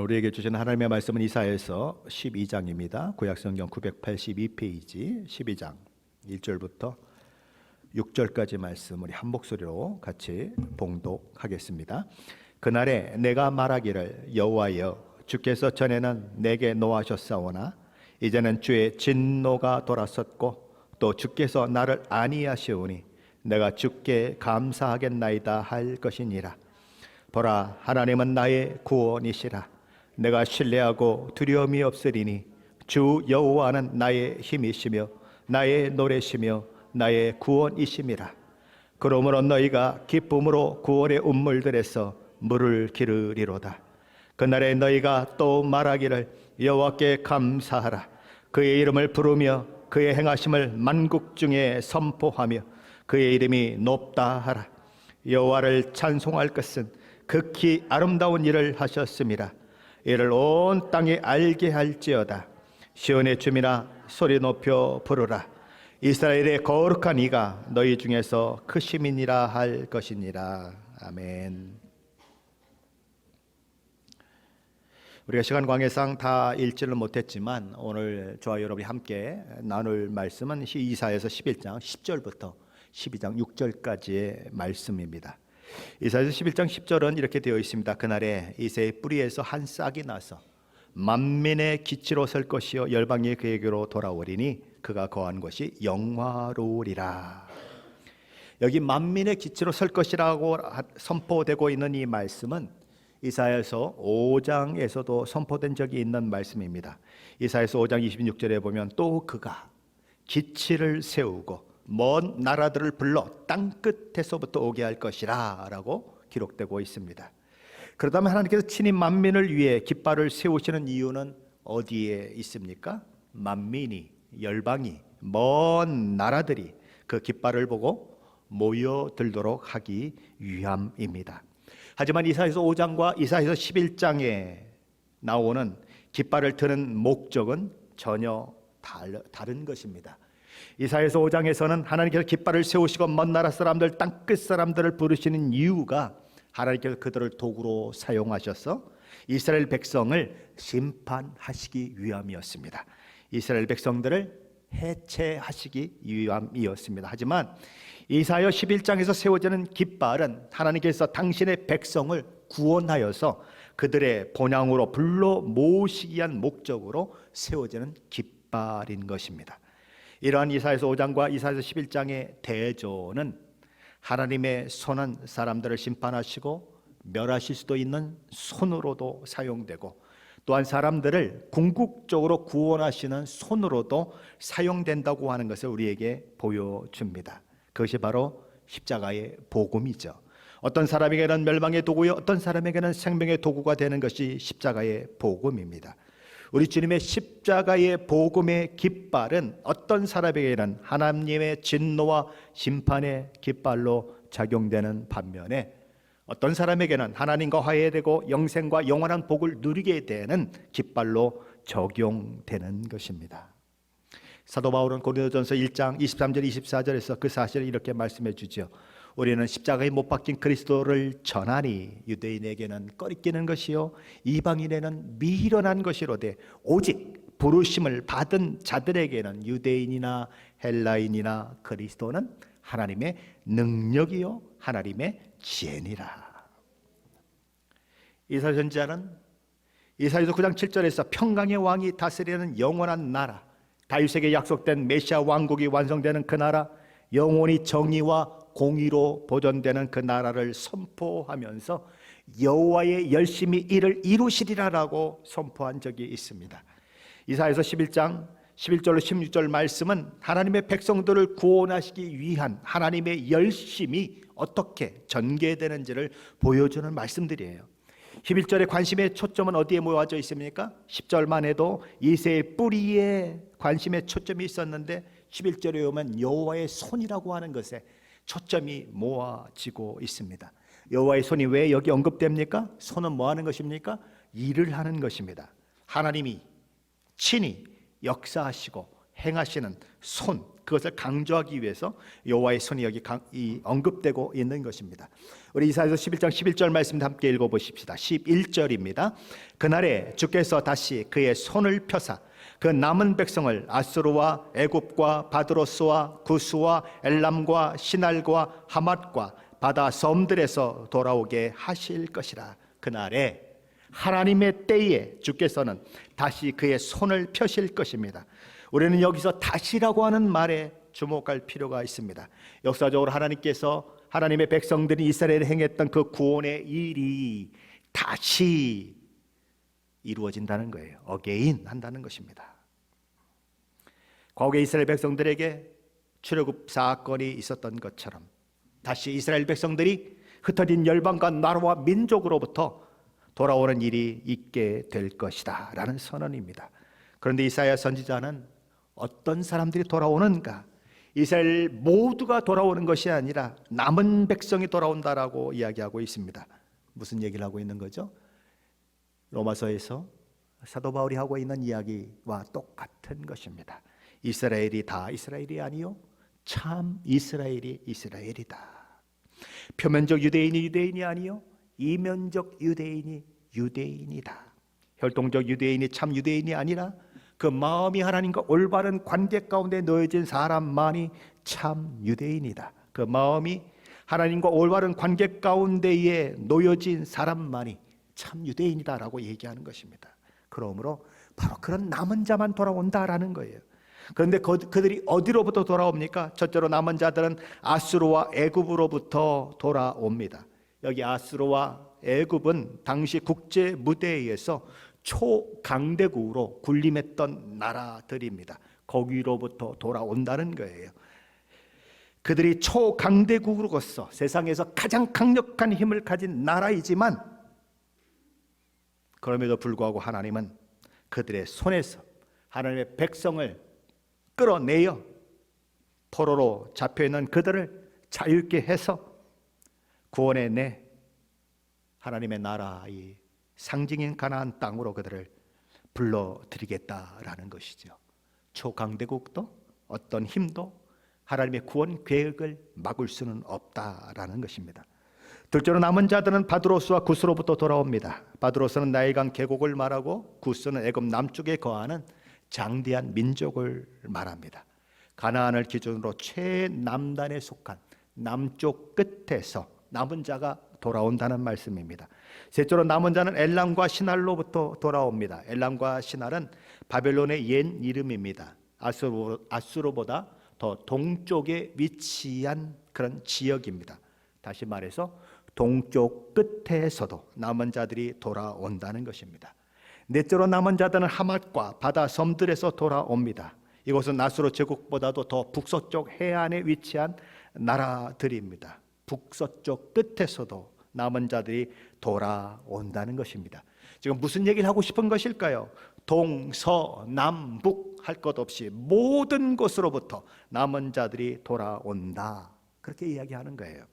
우리에게 주신 하나님의 말씀은 이사야서 12장입니다. 구약성경 982페이지 12장 1절부터 6절까지 말씀 우리 한 목소리로 같이 봉독하겠습니다. 그날에 내가 말하기를 여호와여 주께서 전에는 내게 노하셨사오나 이제는 주의 진노가 돌아섰고 또 주께서 나를 안위하시오니 내가 주께 감사하겠나이다 할 것이니라. 보라, 하나님은 나의 구원이시라. 내가 신뢰하고 두려움이 없으리니 주 여호와는 나의 힘이시며 나의 노래시며 나의 구원이심이라. 그러므로 너희가 기쁨으로 구원의 운물들에서 물을 기르리로다. 그날에 너희가 또 말하기를 여호와께 감사하라. 그의 이름을 부르며 그의 행하심을 만국 중에 선포하며 그의 이름이 높다 하라. 여호와를 찬송할 것은 극히 아름다운 일을 하셨음이라. 이를 온 땅에 알게 할지어다. 시온의 주민아 소리 높여 부르라. 이스라엘의 거룩한 이가 너희 중에서 크심이니라 할 것이니라. 아멘. 우리가 시간 관계상 다 읽지를 못했지만 오늘 저와 여러분이 함께 나눌 말씀은 이사야서 11장 10절부터 12장 6절까지의 말씀입니다. 이사야서 11장 10절은 이렇게 되어 있습니다. 그날에 이새의 뿌리에서 한 싹이 나서 만민의 기치로 설 것이요 열방이 그에게로 돌아오리니 그가 거한 것이 영화로우리라. 여기 만민의 기치로 설 것이라고 선포되고 있는 이 말씀은 이사야서 5장에서도 선포된 적이 있는 말씀입니다. 이사야서 5장 26절에 보면 또 그가 기치를 세우고 먼 나라들을 불러 땅끝에서부터 오게 할 것이라 라고 기록되고 있습니다. 그렇다면 하나님께서 친히 만민을 위해 깃발을 세우시는 이유는 어디에 있습니까? 만민이, 열방이, 먼 나라들이 그 깃발을 보고 모여들도록 하기 위함입니다. 하지만 이사야서 5장과 이사야서 11장에 나오는 깃발을 드는 목적은 전혀 다른 것입니다. 이사야서 5장에서는 하나님께서 깃발을 세우시고 먼 나라 사람들, 땅끝 사람들을 부르시는 이유가 하나님께서 그들을 도구로 사용하셔서 이스라엘 백성을 심판하시기 위함이었습니다. 이스라엘 백성들을 해체하시기 위함이었습니다. 하지만 이사야 11장에서 세워지는 깃발은 하나님께서 당신의 백성을 구원하여서 그들의 본향으로 불러 모으시기 위한 목적으로 세워지는 깃발인 것입니다. 이러한 이사야서 5장과 이사야서 11장의 대조는 하나님의 손은 사람들을 심판하시고 멸하실 수도 있는 손으로도 사용되고 또한 사람들을 궁극적으로 구원하시는 손으로도 사용된다고 하는 것을 우리에게 보여줍니다. 그것이 바로 십자가의 복음이죠. 어떤 사람에게는 멸망의 도구요, 어떤 사람에게는 생명의 도구가 되는 것이 십자가의 복음입니다. 우리 주님의 십자가의 복음의 깃발은 어떤 사람에게는 하나님의 진노와 심판의 깃발로 작용되는 반면에 어떤 사람에게는 하나님과 화해되고 영생과 영원한 복을 누리게 되는 깃발로 적용되는 것입니다. 사도 바울은 고린도전서 1장 23절 24절에서 그 사실을 이렇게 말씀해 주죠. 우리는 십자가에 못 박힌 그리스도를 전하니 유대인에게는 꺼리끼는 것이요 이방인에게는 미련한 것이로되 오직 부르심을 받은 자들에게는 유대인이나 헬라인이나 그리스도는 하나님의 능력이요 하나님의 지혜니라. 이사야 선지자는 이사야서 9장 7절에서 평강의 왕이 다스리는 영원한 나라, 다윗에게 약속된 메시아 왕국이 완성되는 그 나라, 영원히 정의와 공의로 보존되는 그 나라를 선포하면서 여호와의 열심히 이를 이루시리라라고 선포한 적이 있습니다. 이사야서 11장 11절로 16절 말씀은 하나님의 백성들을 구원하시기 위한 하나님의 열심이 어떻게 전개되는지를 보여주는 말씀들이에요. 11절의 관심의 초점은 어디에 모아져 있습니까? 10절만 해도 이새의 뿌리에 관심의 초점이 있었는데 11절에 오면 여호와의 손이라고 하는 것에 초점이 모아지고 있습니다. 여호와의 손이 왜 여기 언급됩니까? 손은 뭐 하는 것입니까? 일을 하는 것입니다. 하나님이 친히 역사하시고 행하시는 손, 그것을 강조하기 위해서 여호와의 손이 여기 언급되고 있는 것입니다. 우리 이사야서 11장 11절 말씀 함께 읽어보십시다. 11절입니다. 그날에 주께서 다시 그의 손을 펴사 그 남은 백성을 아수르와 애굽과 바드로스와 구스와 엘람과 시날과 하맛과 바다 섬들에서 돌아오게 하실 것이라. 그날에 하나님의 때에 주께서는 다시 그의 손을 펴실 것입니다. 우리는 여기서 다시라고 하는 말에 주목할 필요가 있습니다. 역사적으로 하나님께서 하나님의 백성들이 이스라엘에 행했던 그 구원의 일이 다시 이루어진다는 거예요. 어게인 한다는 것입니다. 과거에 이스라엘 백성들에게 출애굽 사건이 있었던 것처럼 다시 이스라엘 백성들이 흩어진 열방과 나라와 민족으로부터 돌아오는 일이 있게 될 것이다 라는 선언입니다. 그런데 이사야 선지자는 어떤 사람들이 돌아오는가, 이스라엘 모두가 돌아오는 것이 아니라 남은 백성이 돌아온다라고 이야기하고 있습니다. 무슨 얘기를 하고 있는 거죠? 로마서에서 사도 바울이 하고 있는 이야기와 똑같은 것입니다. 이스라엘이 다 이스라엘이 아니요 참 이스라엘이 이스라엘이다. 표면적 유대인이 유대인이 아니요 이면적 유대인이 유대인이다. 혈통적 유대인이 참 유대인이 아니라 그 마음이 하나님과 올바른 관계 가운데 놓여진 사람만이 참 유대인이다. 그 마음이 하나님과 올바른 관계 가운데에 놓여진 사람만이 참 유대인이다라고 얘기하는 것입니다. 그러므로 바로 그런 남은 자만 돌아온다라는 거예요. 그런데 그들이 어디로부터 돌아옵니까? 첫째로 남은 자들은 아수르와 애굽으로부터 돌아옵니다. 여기 아수르와 애굽은 당시 국제 무대에서 초강대국으로 군림했던 나라들입니다. 거기로부터 돌아온다는 거예요. 그들이 초강대국으로서 세상에서 가장 강력한 힘을 가진 나라이지만 그럼에도 불구하고 하나님은 그들의 손에서 하나님의 백성을 끌어내어 포로로 잡혀있는 그들을 자유케 해서 구원해 내 하나님의 나라의 상징인 가나안 땅으로 그들을 불러들이겠다라는 것이죠. 초강대국도 어떤 힘도 하나님의 구원 계획을 막을 수는 없다라는 것입니다. 둘째로 남은 자들은 바드로스와 구스로부터 돌아옵니다. 바드로스는 나일강 계곡을 말하고 구스는 애굽 남쪽에 거하는 장대한 민족을 말합니다. 가나안을 기준으로 최남단에 속한 남쪽 끝에서 남은 자가 돌아온다는 말씀입니다. 셋째로 남은 자는 엘람과 시날로부터 돌아옵니다. 엘람과 시날은 바벨론의 옛 이름입니다. 아수르보다 더 동쪽에 위치한 그런 지역입니다. 다시 말해서 동쪽 끝에서도 남은 자들이 돌아온다는 것입니다. 넷째로 남은 자들은 하맛과 바다 섬들에서 돌아옵니다. 이곳은 아수르 제국보다도 더 북서쪽 해안에 위치한 나라들입니다. 북서쪽 끝에서도 남은 자들이 돌아온다는 것입니다. 지금 무슨 얘기를 하고 싶은 것일까요? 동서남북 할 것 없이 모든 곳으로부터 남은 자들이 돌아온다, 그렇게 이야기하는 거예요.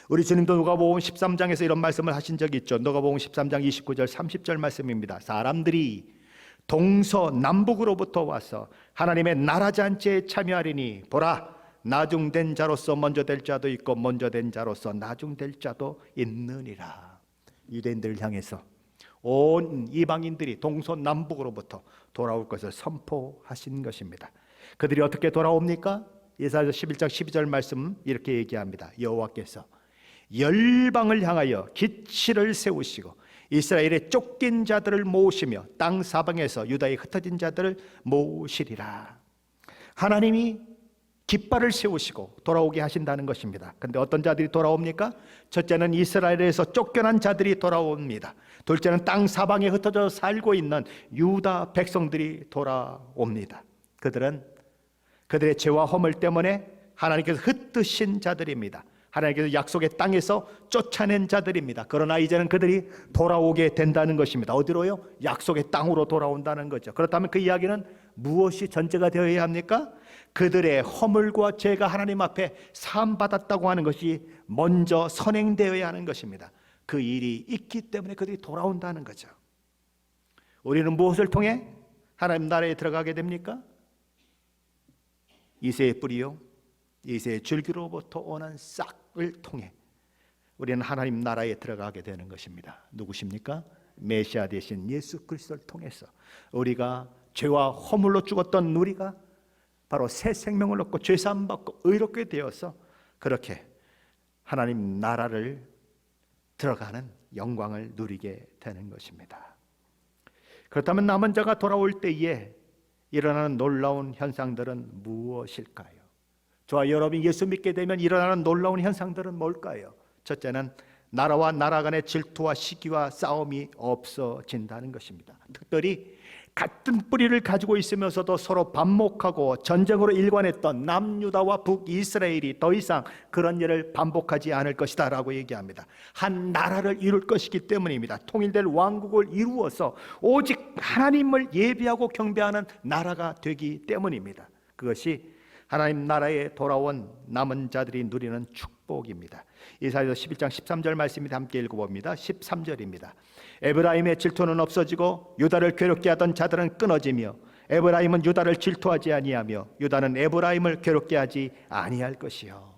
우리 주님도 누가복음 13장에서 이런 말씀을 하신 적이 있죠. 누가복음 13장 29절 30절 말씀입니다. 사람들이 동서남북으로부터 와서 하나님의 나라 잔치에 참여하리니 보라, 나중된 자로서 먼저 될 자도 있고 먼저 된 자로서 나중될 자도 있느니라. 유대인들을 향해서 온 이방인들이 동서남북으로부터 돌아올 것을 선포하신 것입니다. 그들이 어떻게 돌아옵니까? 예사야 11장 12절 말씀 이렇게 얘기합니다. 여호와께서 열방을 향하여 기치를 세우시고 이스라엘의 쫓긴 자들을 모으시며 땅 사방에서 유다의 흩어진 자들을 모으시리라. 하나님이 깃발을 세우시고 돌아오게 하신다는 것입니다. 그런데 어떤 자들이 돌아옵니까? 첫째는 이스라엘에서 쫓겨난 자들이 돌아옵니다. 둘째는 땅 사방에 흩어져 살고 있는 유다 백성들이 돌아옵니다. 그들은 그들의 죄와 허물 때문에 하나님께서 흩으신 자들입니다. 하나님께서 약속의 땅에서 쫓아낸 자들입니다. 그러나 이제는 그들이 돌아오게 된다는 것입니다. 어디로요? 약속의 땅으로 돌아온다는 거죠. 그렇다면 그 이야기는 무엇이 전제가 되어야 합니까? 그들의 허물과 죄가 하나님 앞에 사함받았다고 하는 것이 먼저 선행되어야 하는 것입니다. 그 일이 있기 때문에 그들이 돌아온다는 거죠. 우리는 무엇을 통해 하나님 나라에 들어가게 됩니까? 이새의 뿌리요 이새의 줄기로부터 오는 싹을 통해 우리는 하나님 나라에 들어가게 되는 것입니다. 누구십니까? 메시아 되신 예수 그리스도를 통해서 우리가 죄와 허물로 죽었던 우리가 바로 새 생명을 얻고 죄사함 받고 의롭게 되어서 그렇게 하나님 나라를 들어가는 영광을 누리게 되는 것입니다. 그렇다면 남은 자가 돌아올 때에 일어나는 놀라운 현상들은 무엇일까요? 저와 여러분이 예수 믿게 되면 일어나는 놀라운 현상들은 뭘까요? 첫째는 나라와 나라 간의 질투와 시기와 싸움이 없어진다는 것입니다. 특별히 같은 뿌리를 가지고 있으면서도 서로 반목하고 전쟁으로 일관했던 남유다와 북이스라엘이 더 이상 그런 일을 반복하지 않을 것이다 라고 얘기합니다. 한 나라를 이룰 것이기 때문입니다. 통일될 왕국을 이루어서 오직 하나님을 예비하고 경배하는 나라가 되기 때문입니다. 그것이 하나님 나라에 돌아온 남은 자들이 누리는 축복입니다. 이사야서 11장 13절 말씀입니다. 함께 읽어봅니다. 13절입니다. 에브라임의 질투는 없어지고 유다를 괴롭게 하던 자들은 끊어지며 에브라임은 유다를 질투하지 아니하며 유다는 에브라임을 괴롭게 하지 아니할 것이요.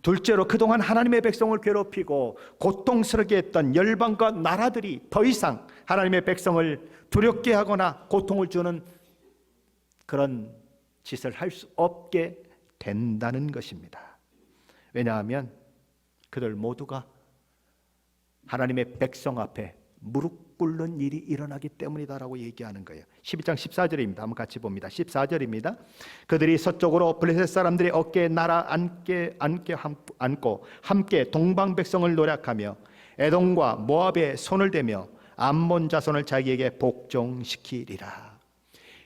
둘째로 그동안 하나님의 백성을 괴롭히고 고통스럽게 했던 열방과 나라들이 더 이상 하나님의 백성을 두렵게 하거나 고통을 주는 그런 짓을 할 수 없게 된다는 것입니다. 왜냐하면 그들 모두가 하나님의 백성 앞에 무릎 꿇는 일이 일어나기 때문이다라고 얘기하는 거예요. 12장 14절입니다. 한번 같이 봅니다. 14절입니다. 그들이 서쪽으로 블레셋 사람들의 어깨에 날아 앉고 함께 동방 백성을 노략하며 에돔과 모압에 손을 대며 암몬 자손을 자기에게 복종시키리라.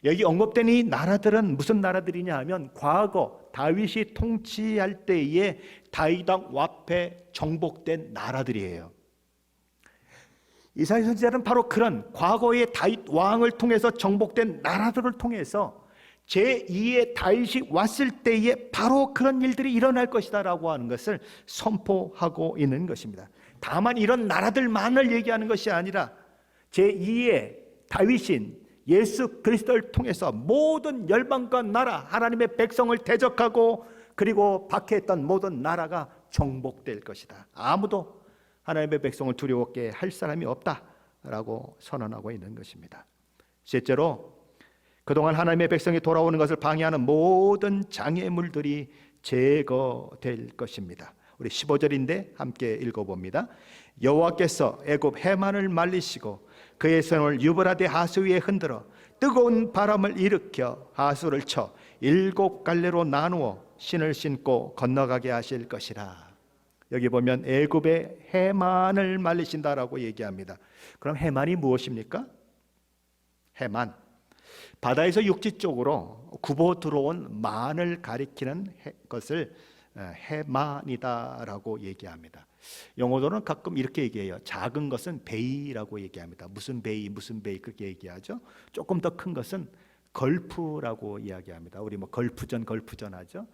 여기 언급된 이 나라들은 무슨 나라들이냐 하면 과거 다윗이 통치할 때에 다윗 왕 앞에 정복된 나라들이에요. 이사야 선지자는 바로 그런 과거의 다윗 왕을 통해서 정복된 나라들을 통해서 제2의 다윗이 왔을 때에 바로 그런 일들이 일어날 것이다 라고 하는 것을 선포하고 있는 것입니다. 다만 이런 나라들만을 얘기하는 것이 아니라 제2의 다윗인 예수 그리스도를 통해서 모든 열방과 나라, 하나님의 백성을 대적하고 그리고 박해했던 모든 나라가 정복될 것이다. 아무도 하나님의 백성을 두려웠게 할 사람이 없다라고 선언하고 있는 것입니다. 셋째로 그동안 하나님의 백성이 돌아오는 것을 방해하는 모든 장애물들이 제거될 것입니다. 우리 15절인데 함께 읽어봅니다. 여호와께서 애굽 해만을 말리시고 그의 손을 유브라데 하수 위에 흔들어 뜨거운 바람을 일으켜 하수를 쳐 7 갈래로 나누어 신을 신고 건너가게 하실 것이라. 여기 보면 애굽의 해만을 말리신다라고 얘기합니다. 그럼 해만이 무엇입니까? 해만, 바다에서 육지 쪽으로 굽어 들어온 만을 가리키는 것을 해만이다라고 얘기합니다. 영어로는 가끔 이렇게 얘기해요. 작은 것은 베이라고 얘기합니다. 무슨 베이, 무슨 베이 그렇게 얘기하죠. 조금 더 큰 것은 걸프라고 이야기합니다. 우리 뭐 걸프전 하죠.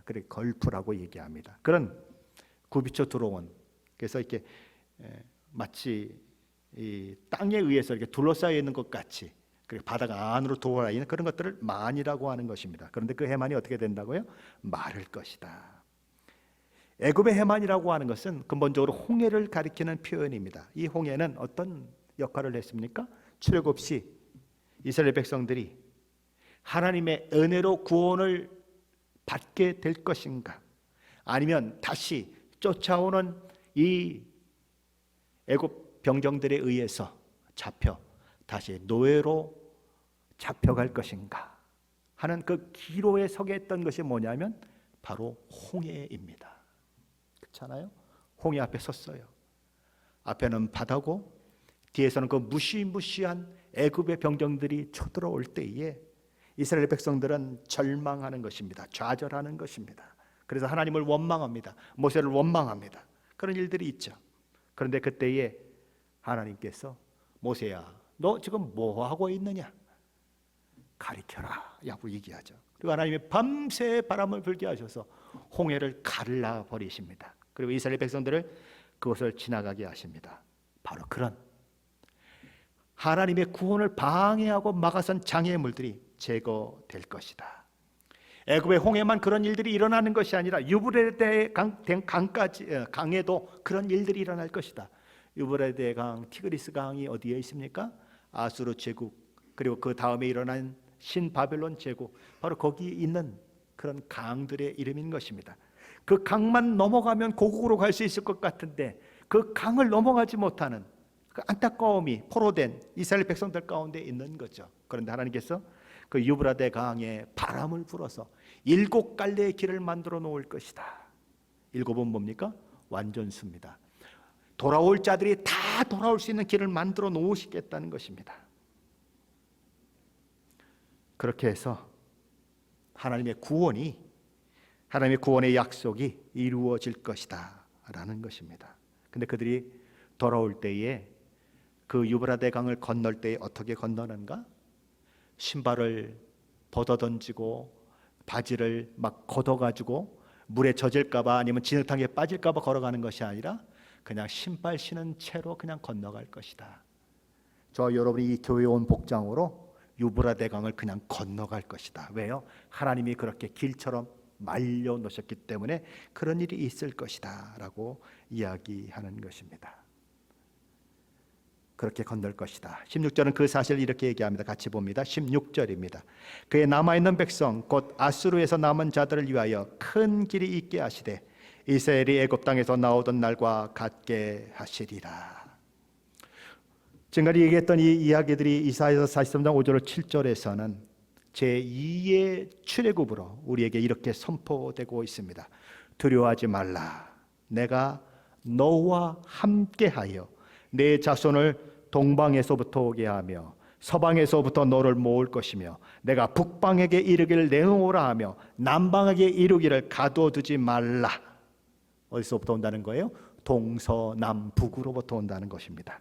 그래 걸프라고 얘기합니다. 그런 굽이쳐 들어온, 그래서 이렇게 마치 이 땅에 의해서 이렇게 둘러싸여 있는 것 같이 그리고 바다가 안으로 돌아 있는 그런 것들을 만이라고 하는 것입니다. 그런데 그 해만이 어떻게 된다고요? 마를 것이다. 애굽의 해만이라고 하는 것은 근본적으로 홍해를 가리키는 표현입니다. 이 홍해는 어떤 역할을 했습니까? 출애굽 시 이스라엘 백성들이 하나님의 은혜로 구원을 받게 될 것인가, 아니면 다시 쫓아오는 이 애굽 병정들에 의해서 잡혀 다시 노예로 잡혀갈 것인가 하는 그 기로에 서게 했던 것이 뭐냐면 바로 홍해입니다. 그렇잖아요? 홍해 앞에 섰어요. 앞에는 바다고 뒤에서는 그 무시무시한 애굽의 병정들이 쳐들어올 때에 이스라엘 백성들은 절망하는 것입니다. 좌절하는 것입니다. 그래서 하나님을 원망합니다. 모세를 원망합니다. 그런 일들이 있죠. 그런데 그때에 하나님께서 모세야, 너 지금 뭐 하고 있느냐? 가리켜라 라고 얘기하죠. 그리고 하나님이 밤새 바람을 불게 하셔서 홍해를 갈라 버리십니다. 그리고 이스라엘 백성들을 그것을 지나가게 하십니다. 바로 그런 하나님의 구원을 방해하고 막아선 장애물들이 제거될 것이다. 애굽의 홍해만 그런 일들이 일어나는 것이 아니라 유브라데 강에도 그런 일들이 일어날 것이다. 유브라데 강, 티그리스 강이 어디에 있습니까? 아수르 제국, 그리고 그 다음에 일어난 신바벨론 제국, 바로 거기 있는 그런 강들의 이름인 것입니다. 그 강만 넘어가면 고국으로 갈 수 있을 것 같은데 그 강을 넘어가지 못하는 그 안타까움이 포로된 이스라엘 백성들 가운데 있는 거죠. 그런데 하나님께서 그 유브라데 강에 바람을 불어서 7갈래의 길을 만들어 놓을 것이다. 7은 뭡니까? 완전수입니다. 돌아올 자들이 다 돌아올 수 있는 길을 만들어 놓으시겠다는 것입니다. 그렇게 해서 하나님의 구원의 약속이 이루어질 것이다 라는 것입니다. 근데 그들이 돌아올 때에 그 유브라데 강을 건널 때에 어떻게 건너는가? 신발을 벗어던지고 바지를 막 걷어가지고 물에 젖을까봐 아니면 진흙탕에 빠질까봐 걸어가는 것이 아니라 그냥 신발 신은 채로 그냥 건너갈 것이다. 저와 여러분이 이 교회 온 복장으로 유브라데 강을 그냥 건너갈 것이다. 왜요? 하나님이 그렇게 길처럼 말려 놓으셨기 때문에 그런 일이 있을 것이다 라고 이야기하는 것입니다. 그렇게 건널 것이다. 16절은 그 사실을 이렇게 얘기합니다. 같이 봅니다. 16절입니다. 그의 남아있는 백성 곧 아수르에서 남은 자들을 위하여 큰 길이 있게 하시되 이스라엘이 애굽 땅에서 나오던 날과 같게 하시리라. 지금까지 얘기했던 이 이야기들이 이사야서 43장 5절 7절에서는 제2의 출애굽으로 우리에게 이렇게 선포되고 있습니다. 두려워하지 말라. 내가 너와 함께하여 내 자손을 동방에서부터 오게 하며 서방에서부터 너를 모을 것이며 내가 북방에게 이르기를 내놓으라 하며 남방에게 이르기를 가둬두지 말라. 어디서부터 온다는 거예요? 동서남북으로부터 온다는 것입니다.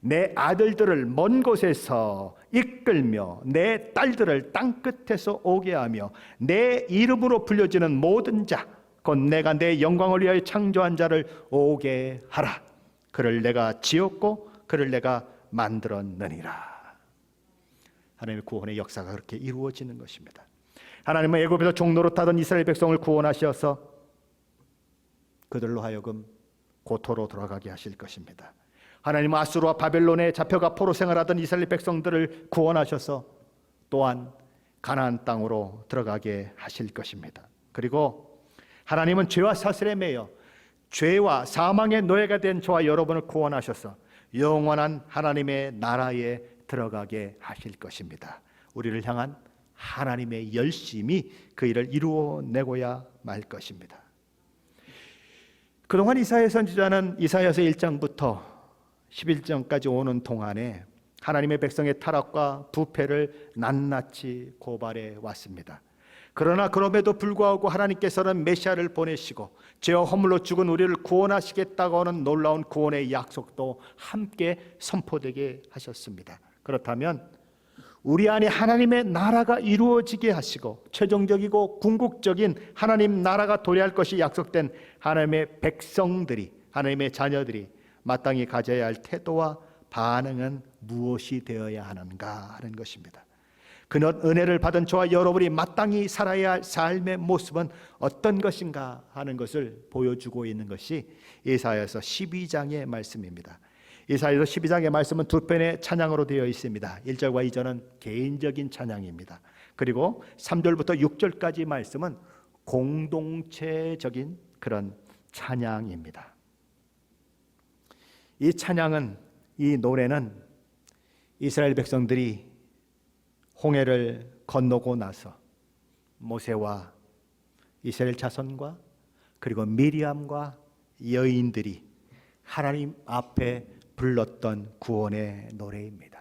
내 아들들을 먼 곳에서 이끌며 내 딸들을 땅끝에서 오게 하며 내 이름으로 불려지는 모든 자 곧 내가 내 영광을 위하여 창조한 자를 오게 하라. 그를 내가 지었고 그를 내가 만들었느니라. 하나님의 구원의 역사가 그렇게 이루어지는 것입니다. 하나님은 애굽에서 종노릇하던 이스라엘 백성을 구원하셔서 그들로 하여금 고토로 돌아가게 하실 것입니다. 하나님은 아수르와 바벨론에 잡혀가 포로 생활하던 이스라엘 백성들을 구원하셔서 또한 가나안 땅으로 들어가게 하실 것입니다. 그리고 하나님은 죄와 사슬에 매여 죄와 사망의 노예가 된 저와 여러분을 구원하셔서 영원한 하나님의 나라에 들어가게 하실 것입니다. 우리를 향한 하나님의 열심이 그 일을 이루어내고야 말 것입니다. 그동안 이사야 선지자는 이사야서 1장부터 11장까지 오는 동안에 하나님의 백성의 타락과 부패를 낱낱이 고발해 왔습니다. 그러나 그럼에도 불구하고 하나님께서는 메시아를 보내시고 죄와 허물로 죽은 우리를 구원하시겠다고 하는 놀라운 구원의 약속도 함께 선포되게 하셨습니다. 그렇다면 우리 안에 하나님의 나라가 이루어지게 하시고 최종적이고 궁극적인 하나님 나라가 도래할 것이 약속된 하나님의 백성들이, 하나님의 자녀들이 마땅히 가져야 할 태도와 반응은 무엇이 되어야 하는가 하는 것입니다. 그런 은혜를 받은 저와 여러분이 마땅히 살아야 할 삶의 모습은 어떤 것인가 하는 것을 보여주고 있는 것이 이사야서 12장의 말씀입니다. 이사야서 12장의 말씀은 두 편의 찬양으로 되어 있습니다. 1절과 2절은 개인적인 찬양입니다. 그리고 3절부터 6절까지 말씀은 공동체적인 그런 찬양입니다. 이 찬양은, 이 노래는 이스라엘 백성들이 홍해를 건너고 나서 모세와 이스라엘 자손과 그리고 미리암과 여인들이 하나님 앞에 불렀던 구원의 노래입니다.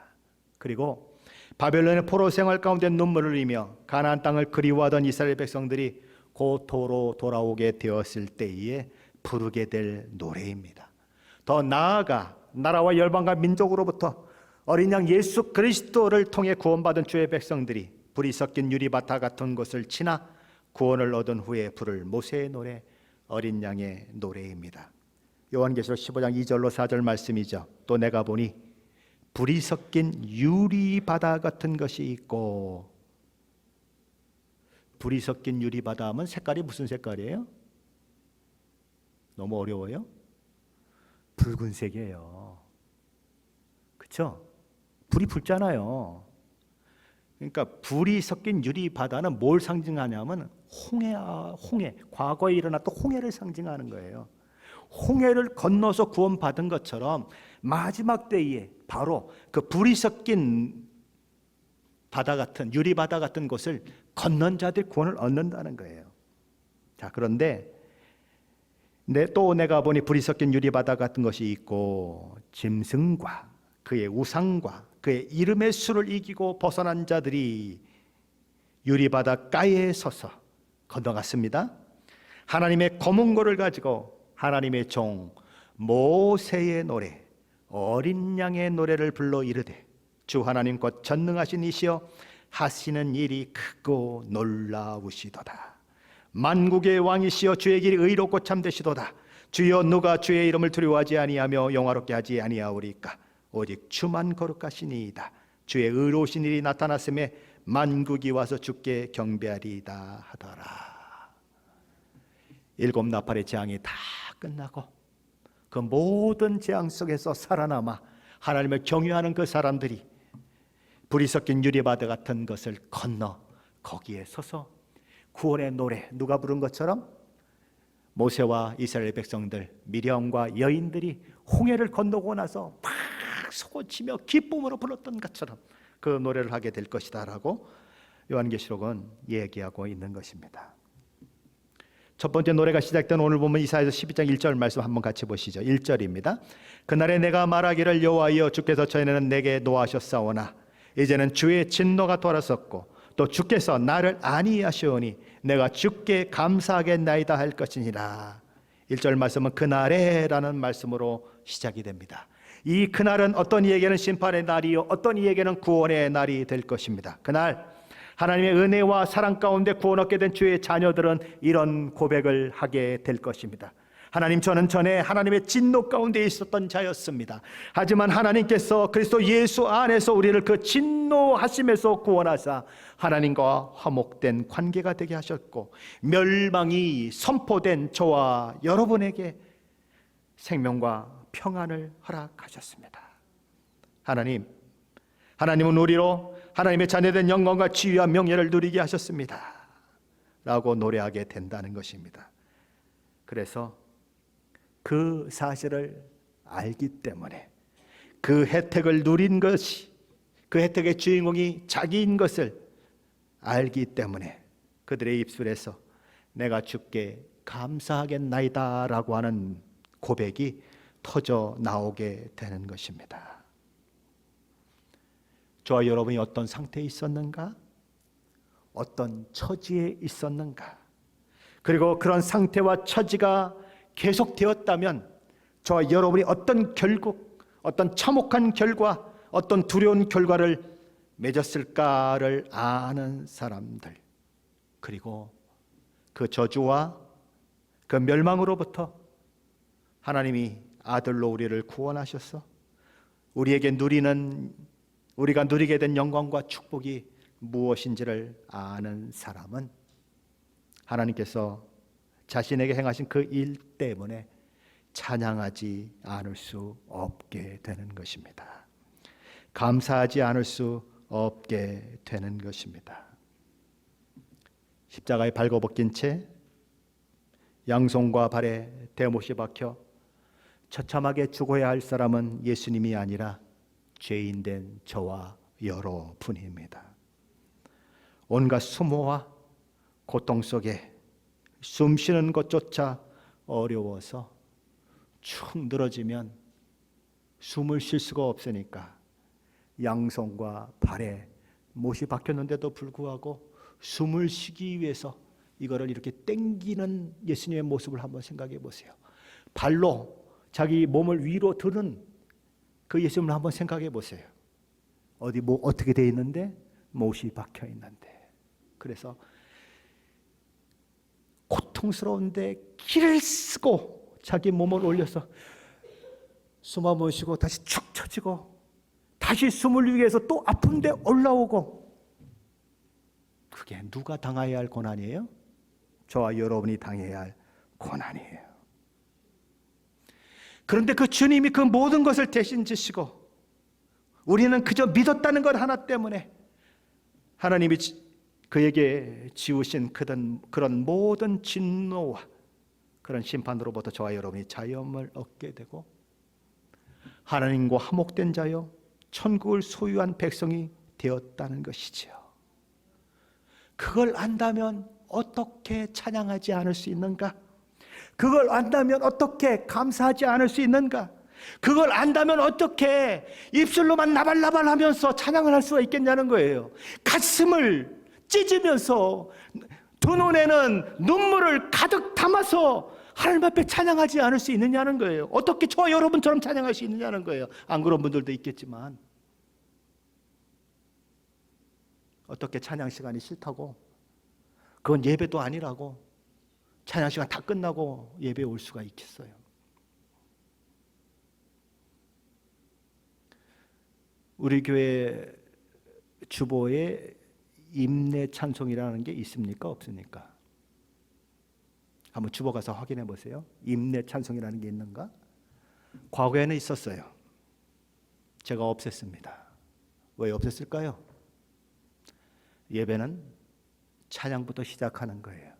그리고 바벨론의 포로 생활 가운데 눈물을 흘리며 가나안 땅을 그리워하던 이스라엘 백성들이 고토로 돌아오게 되었을 때에 부르게 될 노래입니다. 더 나아가 나라와 열방과 민족으로부터 어린 양 예수 그리스도를 통해 구원받은 주의 백성들이 불이 섞인 유리바타 같은 곳을 지나 구원을 얻은 후에 부를 모세의 노래, 어린 양의 노래입니다. 요한계시록 15장 2절로 4절 말씀이죠. 또 내가 보니 불이 섞인 유리바다 같은 것이 있고 불이 섞인 유리바다 하면 색깔이 무슨 색깔이에요? 너무 어려워요? 붉은색이에요. 그렇죠? 불이 붙잖아요. 그러니까 불이 섞인 유리바다는 뭘 상징하냐면 홍해, 과거에 일어났던 홍해를 상징하는 거예요. 홍해를 건너서 구원받은 것처럼 마지막 때에 바로 그 불이 섞인 바다 같은 유리바다 같은 곳을 건넌 자들이 구원을 얻는다는 거예요. 자, 그런데 또 내가 보니 불이 섞인 유리바다 같은 것이 있고 짐승과 그의 우상과 그의 이름의 수를 이기고 벗어난 자들이 유리바닷가에 서서 건너갔습니다. 하나님의 검은 고를 가지고 하나님의 종 모세의 노래, 어린 양의 노래를 불러 이르되 주 하나님 곧 전능하신 이시여 하시는 일이 크고 놀라우시도다. 만국의 왕이시여 주의 길이 의롭고 참되시도다. 주여 누가 주의 이름을 두려워하지 아니하며 영화롭게 하지 아니하오리까. 오직 주만 거룩하시니이다. 주의 의로우신 일이 나타났음에 만국이 와서 주께 경배하리이다 하더라. 일곱 나팔의 재앙이 다 끝나고 그 모든 재앙 속에서 살아남아 하나님을 경유하는 그 사람들이 불이 섞인 유리바다 같은 것을 건너 거기에 서서 구원의 노래, 누가 부른 것처럼 모세와 이스라엘 백성들, 미리암과 여인들이 홍해를 건너고 나서 막 소고치며 기쁨으로 불렀던 것처럼 그 노래를 하게 될 것이다 라고 요한계시록은 얘기하고 있는 것입니다. 첫 번째 노래가 시작된 오늘 보면 이사야서 12장 1절 말씀 한번 같이 보시죠. 1절입니다. 그날에 내가 말하기를 여호와여 주께서 전에는 내게 노하셨사오나 이제는 주의 진노가 돌아섰고 또 주께서 나를 안위하시오니 내가 주께 감사하겠나이다 할 것이니라. 1절 말씀은 그날에 라는 말씀으로 시작이 됩니다. 이 그날은 어떤 이에게는 심판의 날이요 어떤 이에게는 구원의 날이 될 것입니다. 그날 하나님의 은혜와 사랑 가운데 구원 얻게 된 주의 자녀들은 이런 고백을 하게 될 것입니다. 하나님, 저는 전에 하나님의 진노 가운데 있었던 자였습니다. 하지만 하나님께서 그리스도 예수 안에서 우리를 그 진노하심에서 구원하사 하나님과 화목된 관계가 되게 하셨고 멸망이 선포된 저와 여러분에게 생명과 평안을 허락하셨습니다. 하나님은 우리로 하나님의 자녀된 영광과 지위와 명예를 누리게 하셨습니다 라고 노래하게 된다는 것입니다. 그래서 그 사실을 알기 때문에 그 혜택을 누린 것이, 그 혜택의 주인공이 자기인 것을 알기 때문에 그들의 입술에서 내가 주께 감사하겠나이다 라고 하는 고백이 터져 나오게 되는 것입니다. 저와 여러분이 어떤 상태에 있었는가? 어떤 처지에 있었는가? 그리고 그런 상태와 처지가 계속되었다면 저와 여러분이 어떤 결국, 어떤 참혹한 결과, 어떤 두려운 결과를 맺었을까를 아는 사람들, 그리고 그 저주와 그 멸망으로부터 하나님이 아들로 우리를 구원하셔서 우리가 누리게 된 영광과 축복이 무엇인지를 아는 사람은 하나님께서 자신에게 행하신 그 일 때문에 찬양하지 않을 수 없게 되는 것입니다. 감사하지 않을 수 없게 되는 것입니다. 십자가에 발궈벗긴 채 양손과 발에 대못이 박혀 처참하게 죽어야 할 사람은 예수님이 아니라 죄인된 저와 여러분입니다. 온갖 수모와 고통 속에 숨쉬는 것조차 어려워서 축 늘어지면 숨을 쉴 수가 없으니까 양손과 발에 못이 박혔는데도 불구하고 숨을 쉬기 위해서 이거를 이렇게 당기는 예수님의 모습을 한번 생각해 보세요. 발로 자기 몸을 위로 드는 그 예수님을 한번 생각해 보세요. 어떻게 돼 있는데? 못이 박혀 있는데. 그래서 고통스러운데 기를 쓰고 자기 몸을 올려서 숨 한번 쉬고 다시 축 처지고 다시 숨을 위해서 또 아픈데 올라오고 그게 누가 당해야 할 고난이에요? 저와 여러분이 당해야 할 고난이에요. 그런데 그 주님이 그 모든 것을 대신 지시고 우리는 그저 믿었다는 것 하나 때문에 하나님이 그에게 지우신 그런 모든 진노와 그런 심판으로부터 저와 여러분이 자유함을 얻게 되고 하나님과 화목된 자여 천국을 소유한 백성이 되었다는 것이지요. 그걸 안다면 어떻게 찬양하지 않을 수 있는가? 그걸 안다면 어떻게 감사하지 않을 수 있는가? 그걸 안다면 어떻게 입술로만 나발나발하면서 찬양을 할 수가 있겠냐는 거예요. 가슴을 찢으면서 두 눈에는 눈물을 가득 담아서 하나님 앞에 찬양하지 않을 수 있느냐는 거예요. 어떻게 저와 여러분처럼 찬양할 수 있느냐는 거예요. 안 그런 분들도 있겠지만 어떻게 찬양 시간이 싫다고, 그건 예배도 아니라고 찬양 시간 다 끝나고 예배에 올 수가 있겠어요? 우리 교회 주보에 임내 찬송이라는 게 있습니까? 없습니까? 한번 주보 가서 확인해 보세요. 임내 찬송이라는 게 있는가? 과거에는 있었어요. 제가 없앴습니다. 왜 없앴을까요? 예배는 찬양부터 시작하는 거예요.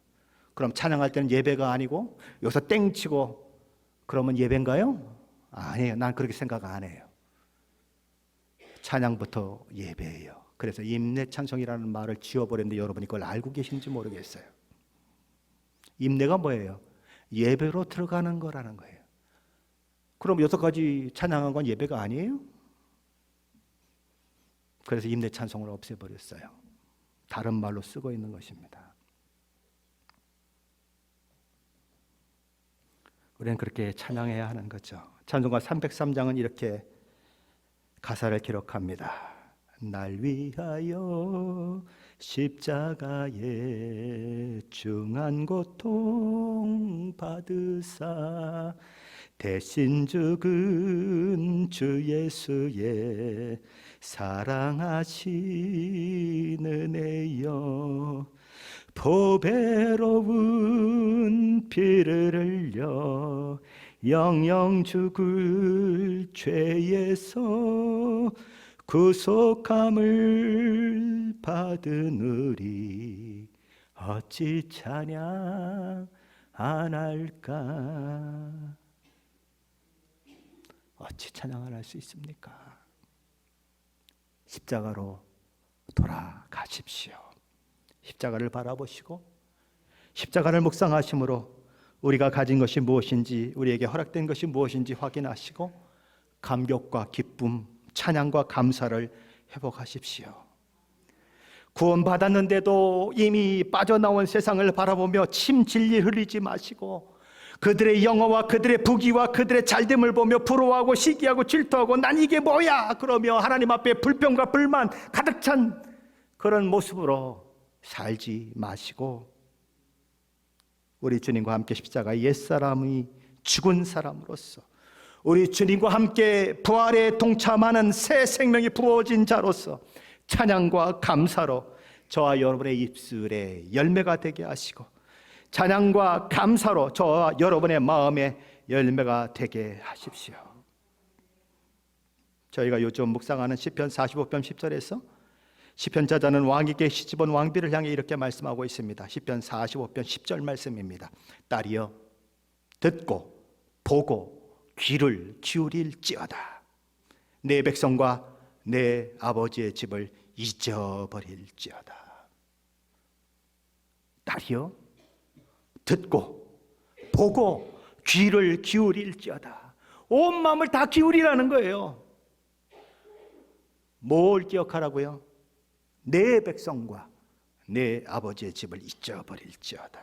그럼 찬양할 때는 예배가 아니고 여기서 땡치고 그러면 예배인가요? 아니에요. 난 그렇게 생각 안 해요. 찬양부터 예배예요. 그래서 임내 찬송이라는 말을 지워버렸는데 여러분이 그걸 알고 계신지 모르겠어요. 임내가 뭐예요? 예배로 들어가는 거라는 거예요. 그럼 여태까지 찬양한 건 예배가 아니에요? 그래서 임내 찬송을 없애버렸어요. 다른 말로 쓰고 있는 것입니다. 우리는 그렇게 찬양해야 하는 거죠. 찬송가 303장은 이렇게 가사를 기록합니다. 날 위하여 십자가에 중한 고통 받으사 대신 죽은 주 예수의 사랑하신 은혜여 보배로운 피를 흘려 영영 죽을 죄에서 구속함을 받은 우리 어찌 찬양 안 할까? 어찌 찬양 안 할 수 있습니까? 십자가로 돌아가십시오. 십자가를 바라보시고 십자가를 묵상하심으로 우리가 가진 것이 무엇인지, 우리에게 허락된 것이 무엇인지 확인하시고 감격과 기쁨, 찬양과 감사를 회복하십시오. 구원받았는데도 이미 빠져나온 세상을 바라보며 침질질 흘리지 마시고 그들의 영어와 그들의 부귀와 그들의 잘됨을 보며 부러워하고 시기하고 질투하고 난 이게 뭐야 그러며 하나님 앞에 불평과 불만 가득 찬 그런 모습으로 살지 마시고 우리 주님과 함께 십자가의 옛사람이 죽은 사람으로서 우리 주님과 함께 부활에 동참하는 새 생명이 부어진 자로서 찬양과 감사로 저와 여러분의 입술에 열매가 되게 하시고 찬양과 감사로 저와 여러분의 마음에 열매가 되게 하십시오. 저희가 요즘 묵상하는 시편 45편 10절에서 시편 저자는 왕에게 시집온 왕비를 향해 이렇게 말씀하고 있습니다. 시편 45편 10절 말씀입니다. 딸이여 듣고 보고 귀를 기울일지어다. 내 백성과 내 아버지의 집을 잊어버릴지어다. 딸이여 듣고 보고 귀를 기울일지어다. 온 마음을 다 기울이라는 거예요. 뭘 기억하라고요? 내 백성과 내 아버지의 집을 잊어버릴지어다.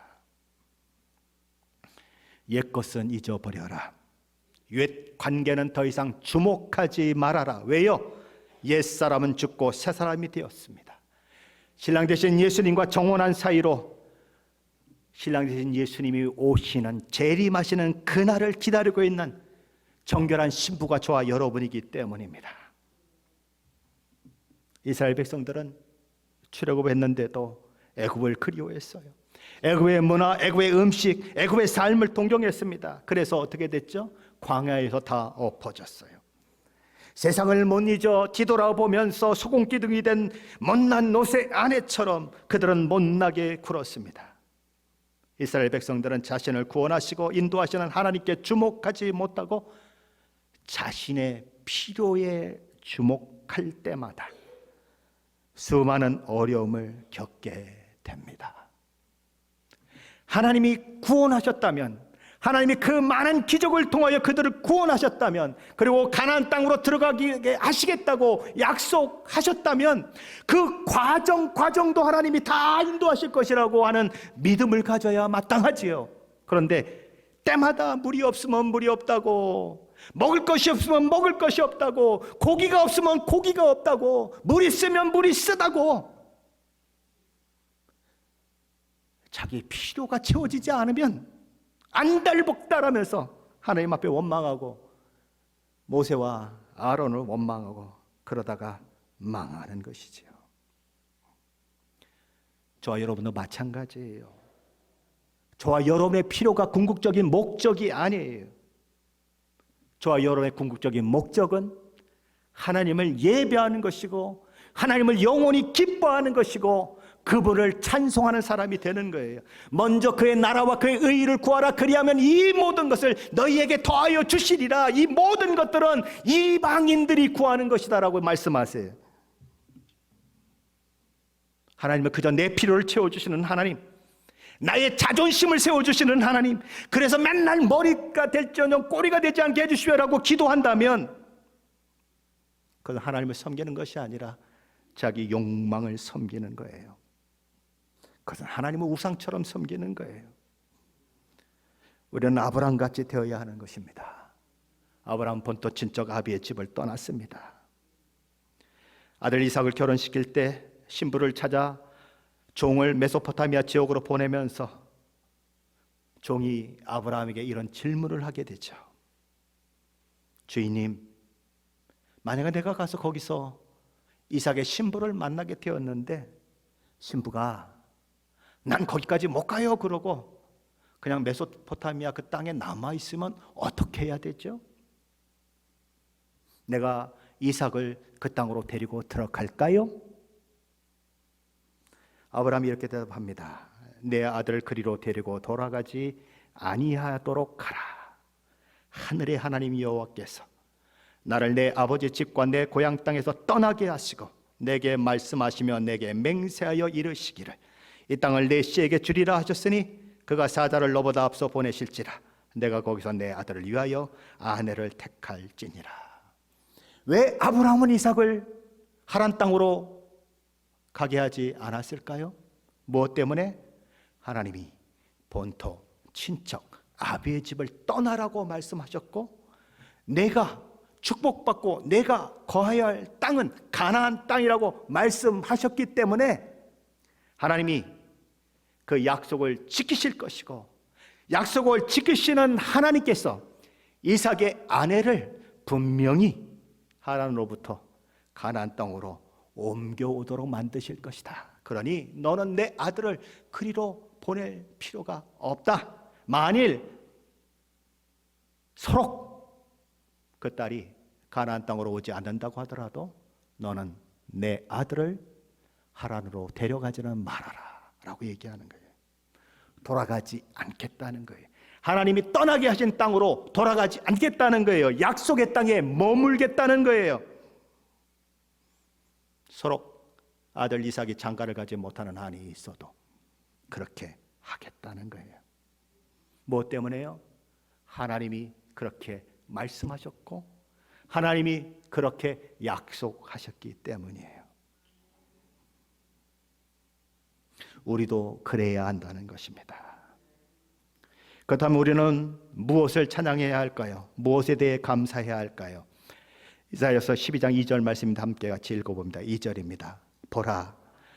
옛것은 잊어버려라. 옛 관계는 더 이상 주목하지 말아라. 왜요? 옛사람은 죽고 새사람이 되었습니다. 신랑 되신 예수님과 정혼한 사이로 신랑 되신 예수님이 오시는 재림하시는 그날을 기다리고 있는 정결한 신부가 저와 여러분이기 때문입니다. 이스라엘 백성들은 출애굽했는데도 애굽을 그리워했어요. 애굽의 문화, 애굽의 음식, 애굽의 삶을 동경했습니다. 그래서 어떻게 됐죠? 광야에서 다 엎어졌어요. 세상을 못 잊어 뒤돌아보면서 소금기둥이 된 못난 노새 아내처럼 그들은 못나게 굴었습니다. 이스라엘 백성들은 자신을 구원하시고 인도하시는 하나님께 주목하지 못하고 자신의 필요에 주목할 때마다 수많은 어려움을 겪게 됩니다. 하나님이 구원하셨다면, 하나님이 그 많은 기적을 통하여 그들을 구원하셨다면, 그리고 가나안 땅으로 들어가게 하시겠다고 약속하셨다면 그 과정도 하나님이 다 인도하실 것이라고 하는 믿음을 가져야 마땅하지요. 그런데 때마다 물이 없으면 물이 없다고, 먹을 것이 없으면 먹을 것이 없다고, 고기가 없으면 고기가 없다고, 물이 쓰면 물이 쓰다고, 자기 필요가 채워지지 않으면 안달복달하면서 하나님 앞에 원망하고 모세와 아론을 원망하고 그러다가 망하는 것이지요. 저와 여러분도 마찬가지예요. 저와 여러분의 필요가 궁극적인 목적이 아니에요. 저와 여러분의 궁극적인 목적은 하나님을 예배하는 것이고 하나님을 영원히 기뻐하는 것이고 그분을 찬송하는 사람이 되는 거예요. 먼저 그의 나라와 그의 의의를 구하라. 그리하면 이 모든 것을 너희에게 더하여 주시리라. 이 모든 것들은 이방인들이 구하는 것이다 라고 말씀하세요. 하나님은 그저 내 필요를 채워주시는 하나님, 나의 자존심을 세워주시는 하나님, 그래서 맨날 머리가 될지언정 꼬리가 되지 않게 해주시오라고 기도한다면 그건 하나님을 섬기는 것이 아니라 자기 욕망을 섬기는 거예요. 그것은 하나님을 우상처럼 섬기는 거예요. 우리는 아브라함같이 되어야 하는 것입니다. 아브라함 본토 친척 아비의 집을 떠났습니다. 아들 이삭을 결혼시킬 때 신부를 찾아 종을 메소포타미아 지역으로 보내면서 종이 아브라함에게 이런 질문을 하게 되죠. 주인님, 만약에 내가 가서 거기서 이삭의 신부를 만나게 되었는데 신부가 난 거기까지 못 가요 그러고 그냥 메소포타미아 그 땅에 남아있으면 어떻게 해야 되죠? 내가 이삭을 그 땅으로 데리고 들어갈까요? 아브라함이 이렇게 대답합니다. 내 아들을 그리로 데리고 돌아가지 아니하도록 하라. 하늘의 하나님 여호와께서 나를 내 아버지 집과 내 고향 땅에서 떠나게 하시고 내게 말씀하시며 내게 맹세하여 이르시기를 이 땅을 내 씨에게 주리라 하셨으니 그가 사자를 너보다 앞서 보내실지라 내가 거기서 내 아들을 위하여 아내를 택할지니라. 왜 아브라함은 이삭을 하란 땅으로 가게 하지 않았을까요? 무엇 때문에? 하나님이 본토 친척 아비의 집을 떠나라고 말씀하셨고 내가 축복받고 내가 거해야 할 땅은 가나안 땅이라고 말씀하셨기 때문에 하나님이 그 약속을 지키실 것이고 약속을 지키시는 하나님께서 이삭의 아내를 분명히 하나님으로부터 가나안 땅으로 옮겨오도록 만드실 것이다. 그러니 너는 내 아들을 그리로 보낼 필요가 없다. 만일 서로 그 딸이 가나안 땅으로 오지 않는다고 하더라도 너는 내 아들을 하란으로 데려가지는 말아라 라고 얘기하는 거예요. 돌아가지 않겠다는 거예요. 하나님이 떠나게 하신 땅으로 돌아가지 않겠다는 거예요. 약속의 땅에 머물겠다는 거예요. 서로 아들 이삭이 장가를 가지 못하는 한이 있어도 그렇게 하겠다는 거예요. 무엇 때문에요? 하나님이 그렇게 말씀하셨고 하나님이 그렇게 약속하셨기 때문이에요. 우리도 그래야 한다는 것입니다. 그렇다면 우리는 무엇을 찬양해야 할까요? 무엇에 대해 감사해야 할까요? 이사야서 12장 2절 말씀입니다. 함께 같이 읽어봅니다. 2절입니다. 보라,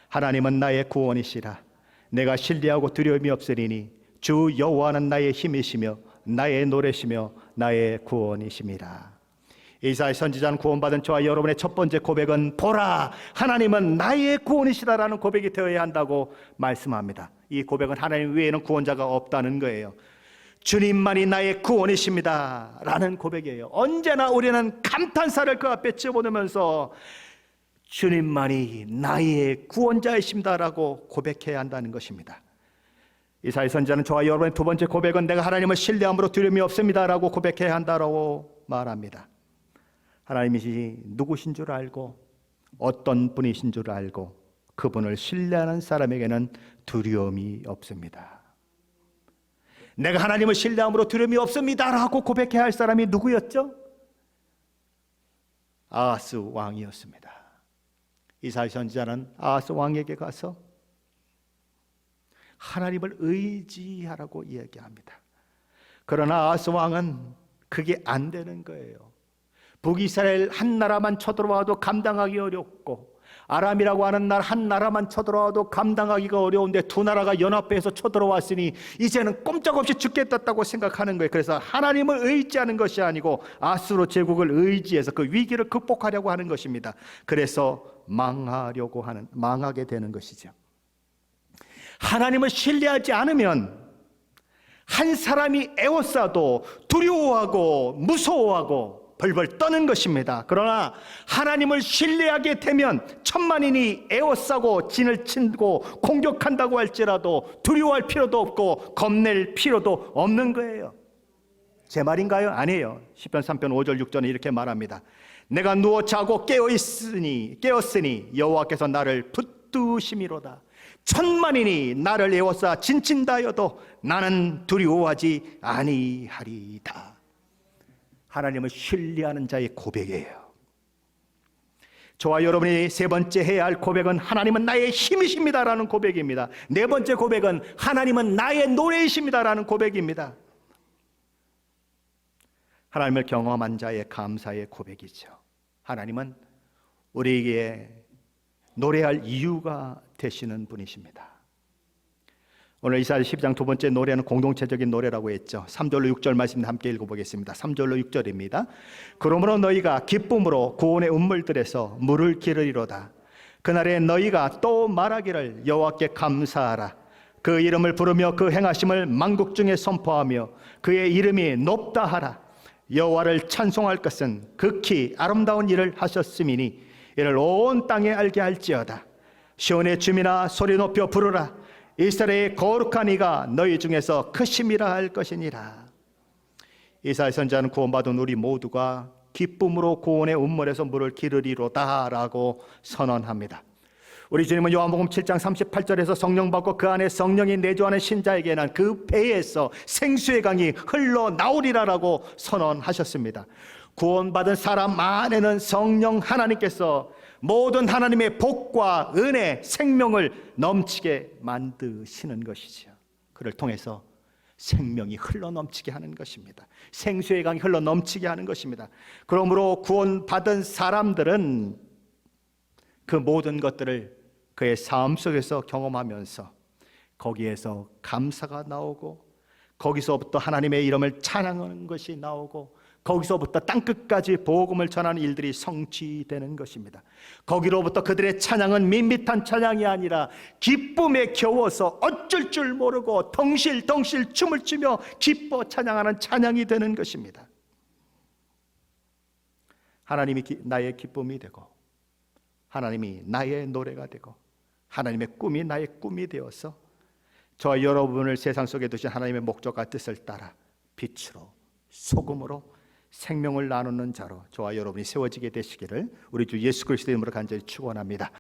하나님은 나의 구원이시라. 내가 신뢰하고 두려움이 없으리니 주 여호와는 나의 힘이시며 나의 노래시며 나의 구원이심이라. 이사야 선지자는 구원받은 저와 여러분의 첫 번째 고백은 보라, 하나님은 나의 구원이시다라는 고백이 되어야 한다고 말씀합니다. 이 고백은 하나님 외에는 구원자가 없다는 거예요. 주님만이 나의 구원이십니다 라는 고백이에요. 언제나 우리는 감탄사를 그 앞에 집어넣으면서 주님만이 나의 구원자이십니다 라고 고백해야 한다는 것입니다. 이사야 선지자는 저와 여러분의 두 번째 고백은 내가 하나님을 신뢰함으로 두려움이 없습니다 라고 고백해야 한다고 말합니다. 하나님이 누구신 줄 알고 어떤 분이신 줄 알고 그분을 신뢰하는 사람에게는 두려움이 없습니다. 내가 하나님을 신뢰함으로 두려움이 없습니다 라고 고백해야 할 사람이 누구였죠? 아하스 왕이었습니다. 이사야 선지자는 아하스 왕에게 가서 하나님을 의지하라고 이야기합니다. 그러나 아하스 왕은 그게 안 되는 거예요. 북이스라엘 한 나라만 쳐들어와도 감당하기 어렵고 아람이라고 하는 나라 한 나라만 쳐들어와도 감당하기가 어려운데 두 나라가 연합해서 쳐들어왔으니 이제는 꼼짝없이 죽겠다고 생각하는 거예요. 그래서 하나님을 의지하는 것이 아니고 아수르 제국을 의지해서 그 위기를 극복하려고 하는 것입니다. 그래서 망하게 되는 것이죠. 하나님을 신뢰하지 않으면 한 사람이 에워싸도 두려워하고 무서워하고 벌벌 떠는 것입니다. 그러나 하나님을 신뢰하게 되면 천만인이 에워싸고 진을 치고 공격한다고 할지라도 두려워할 필요도 없고 겁낼 필요도 없는 거예요. 제 말인가요? 아니에요. 시편 3편 5절 6절은 이렇게 말합니다. 내가 누워 자고 깨었으니 여호와께서 나를 붙드심이로다. 천만인이 나를 에워싸 진친다 하여도 나는 두려워하지 아니하리다. 하나님을 신뢰하는 자의 고백이에요. 저와 여러분이 세 번째 해야 할 고백은 하나님은 나의 힘이십니다 라는 고백입니다. 네 번째 고백은 하나님은 나의 노래이십니다 라는 고백입니다. 하나님을 경험한 자의 감사의 고백이죠. 하나님은 우리에게 노래할 이유가 되시는 분이십니다. 오늘 이사야 12장 두 번째 노래는 공동체적인 노래라고 했죠. 3절로 6절 말씀 함께 읽어보겠습니다. 3절로 6절입니다. 그러므로 너희가 기쁨으로 구원의 운물들에서 물을 기르리로다. 그날에 너희가 또 말하기를 여호와께 감사하라. 그 이름을 부르며 그 행하심을 만국 중에 선포하며 그의 이름이 높다 하라. 여호와를 찬송할 것은 극히 아름다운 일을 하셨음이니 이를 온 땅에 알게 할지어다. 시온의 주민아 소리 높여 부르라. 이스라엘의 거룩한 이가 너희 중에서 크심이라 할 것이니라. 이사야 선지자는 구원받은 우리 모두가 기쁨으로 구원의 운물에서 물을 기르리로다 라고 선언합니다. 우리 주님은 요한복음 7장 38절에서 성령 받고 그 안에 성령이 내주하는 신자에게는 그 배에서 생수의 강이 흘러나오리라 라고 선언하셨습니다. 구원받은 사람 안에는 성령 하나님께서 모든 하나님의 복과 은혜, 생명을 넘치게 만드시는 것이죠. 그를 통해서 생명이 흘러넘치게 하는 것입니다. 생수의 강이 흘러넘치게 하는 것입니다. 그러므로 구원받은 사람들은 그 모든 것들을 그의 삶 속에서 경험하면서 거기에서 감사가 나오고 거기서부터 하나님의 이름을 찬양하는 것이 나오고 거기서부터 땅끝까지 복음을 전하는 일들이 성취되는 것입니다. 거기로부터 그들의 찬양은 밋밋한 찬양이 아니라 기쁨에 겨워서 어쩔 줄 모르고 덩실덩실 춤을 추며 기뻐 찬양하는 찬양이 되는 것입니다. 하나님이 나의 기쁨이 되고 하나님이 나의 노래가 되고 하나님의 꿈이 나의 꿈이 되어서 저와 여러분을 세상 속에 두신 하나님의 목적과 뜻을 따라 빛으로 소금으로 생명을 나누는 자로 저와 여러분이 세워지게 되시기를 우리 주 예수 그리스도의 이름으로 간절히 축원합니다.